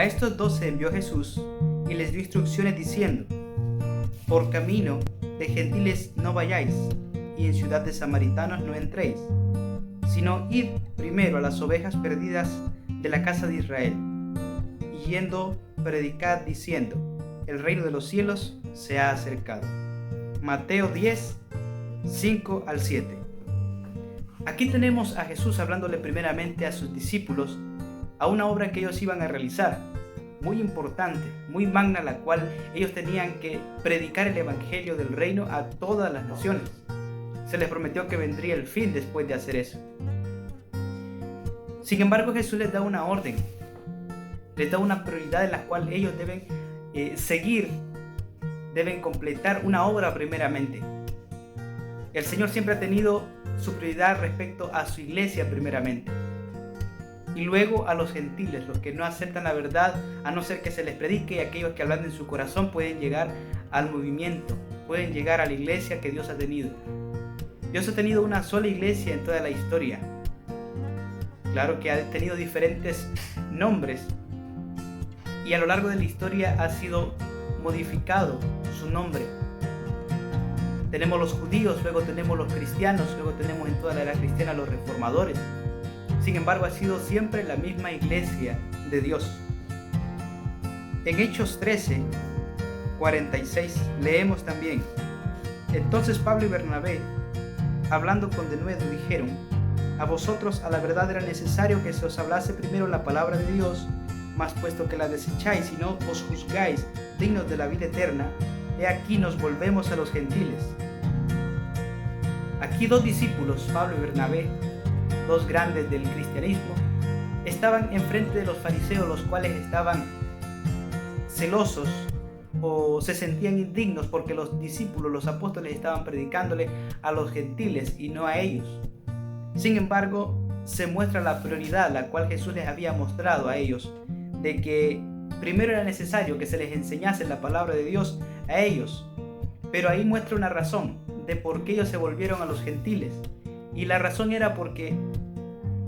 estos 12 envió Jesús y les dio instrucciones diciendo: por camino de gentiles no vayáis, y en ciudad de samaritanos no entréis, sino id primero a las ovejas perdidas de la casa de Israel, y yendo predicad diciendo: el reino de los cielos se ha acercado. Mateo 10, 5 al 7. Aquí tenemos a Jesús hablándole primeramente a sus discípulos a una obra que ellos iban a realizar, muy importante, muy magna, la cual ellos tenían que predicar el evangelio del reino a todas las naciones. Se les prometió que vendría el fin después de hacer eso. Sin embargo, Jesús les da una orden, les da una prioridad en la cual ellos deben seguir, deben completar una obra primeramente. El Señor siempre ha tenido su prioridad respecto a su iglesia primeramente, y luego a los gentiles, los que no aceptan la verdad a no ser que se les predique, y aquellos que hablan en su corazón pueden llegar al movimiento, pueden llegar a la iglesia que Dios ha tenido. Dios ha tenido una sola iglesia en toda la historia. Claro que ha tenido diferentes nombres, y a lo largo de la historia ha sido modificado su nombre. Tenemos los judíos, luego tenemos los cristianos, luego tenemos en toda la era cristiana los reformadores. Sin embargo, ha sido siempre la misma iglesia de Dios. En Hechos 13, 46 leemos también: entonces Pablo y Bernabé, hablando con denuedo, dijeron: a vosotros a la verdad era necesario que se os hablase primero la palabra de Dios, mas puesto que la desecháis y no os juzgáis dignos de la vida eterna, he aquí nos volvemos a los gentiles. Aquí dos discípulos, Pablo y Bernabé, dos grandes del cristianismo, estaban enfrente de los fariseos, los cuales estaban celosos o se sentían indignos porque los discípulos, los apóstoles, estaban predicándole a los gentiles y no a ellos. Sin embargo, se muestra la prioridad la cual Jesús les había mostrado a ellos, de que primero era necesario que se les enseñase la palabra de Dios a ellos, pero ahí muestra una razón de por qué ellos se volvieron a los gentiles, y la razón era porque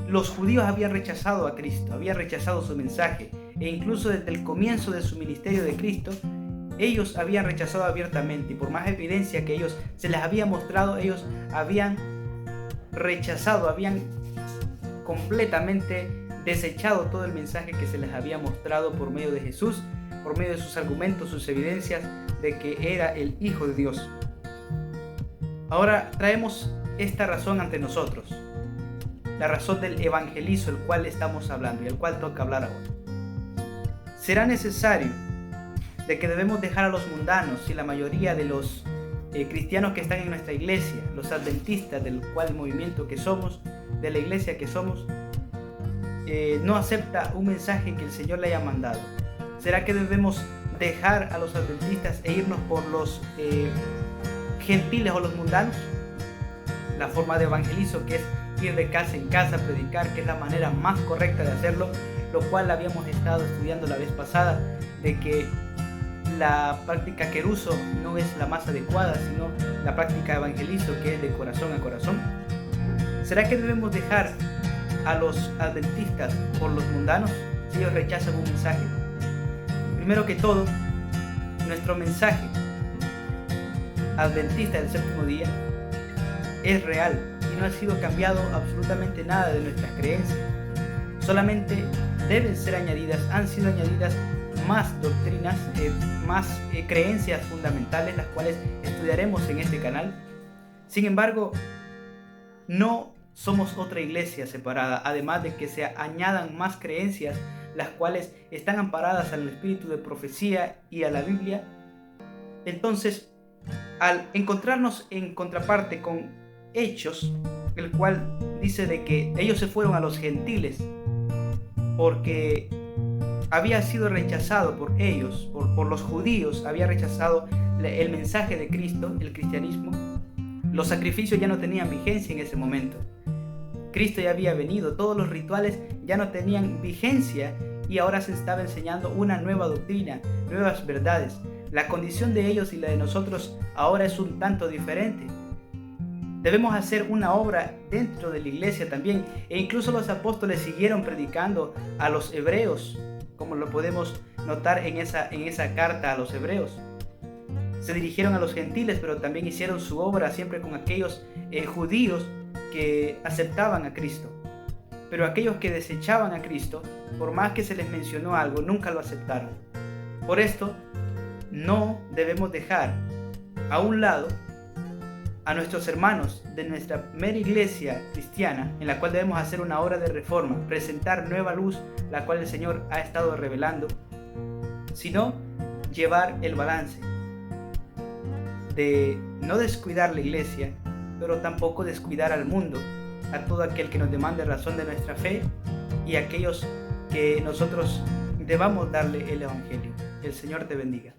los judíos habían rechazado a Cristo, habían rechazado su mensaje, e incluso desde el comienzo de su ministerio de Cristo, ellos habían rechazado abiertamente, y por más evidencia que ellos se les había mostrado, ellos habían rechazado, habían completamente desechado todo el mensaje que se les había mostrado por medio de Jesús, por medio de sus argumentos, sus evidencias de que era el Hijo de Dios. Ahora traemos esta razón ante nosotros, la razón del evangelizo, el cual estamos hablando y el cual toca hablar ahora. Será necesario de que debemos dejar a los mundanos y la mayoría de los cristianos que están en nuestra iglesia, los adventistas, del cual movimiento que somos, de la iglesia que somos, no acepta un mensaje que el Señor le haya mandado. ¿Será que debemos dejar a los adventistas e irnos por los gentiles o los mundanos? La forma de evangelizo, que es ir de casa en casa a predicar, que es la manera más correcta de hacerlo, lo cual habíamos estado estudiando la vez pasada, de que la práctica queruso no es la más adecuada, sino la práctica evangelizo, que es de corazón a corazón. ¿Será que debemos dejar a los adventistas por los mundanos si ellos rechazan un mensaje? Primero que todo, nuestro mensaje adventista del séptimo día es real y no ha sido cambiado absolutamente nada de nuestras creencias. Solamente deben ser añadidas, han sido añadidas más doctrinas, más creencias fundamentales, las cuales estudiaremos en este canal. Sin embargo, no somos otra iglesia separada, además de que se añadan más creencias, las cuales están amparadas al espíritu de profecía y a la Biblia. Entonces, al encontrarnos en contraparte con Hechos, el cual dice de que ellos se fueron a los gentiles porque había sido rechazado por ellos, por los judíos, había rechazado el mensaje de Cristo, el cristianismo. Los sacrificios ya no tenían vigencia en ese momento. Cristo ya había venido, todos los rituales ya no tenían vigencia y ahora se estaba enseñando una nueva doctrina, nuevas verdades. La condición de ellos y la de nosotros ahora es un tanto diferente. Debemos hacer una obra dentro de la iglesia también, e incluso los apóstoles siguieron predicando a los hebreos como lo podemos notar en esa carta a los hebreos. Se dirigieron a los gentiles, pero también hicieron su obra siempre con aquellos judíos que aceptaban a Cristo. Pero aquellos que desechaban a Cristo, por más que se les mencionó algo, nunca lo aceptaron. Por esto, no debemos dejar a un lado a nuestros hermanos de nuestra mera iglesia cristiana, en la cual debemos hacer una obra de reforma, presentar nueva luz, la cual el Señor ha estado revelando, sino llevar el balance de no descuidar la iglesia, pero tampoco descuidar al mundo, a todo aquel que nos demande razón de nuestra fe y a aquellos que nosotros debamos darle el Evangelio. El Señor te bendiga.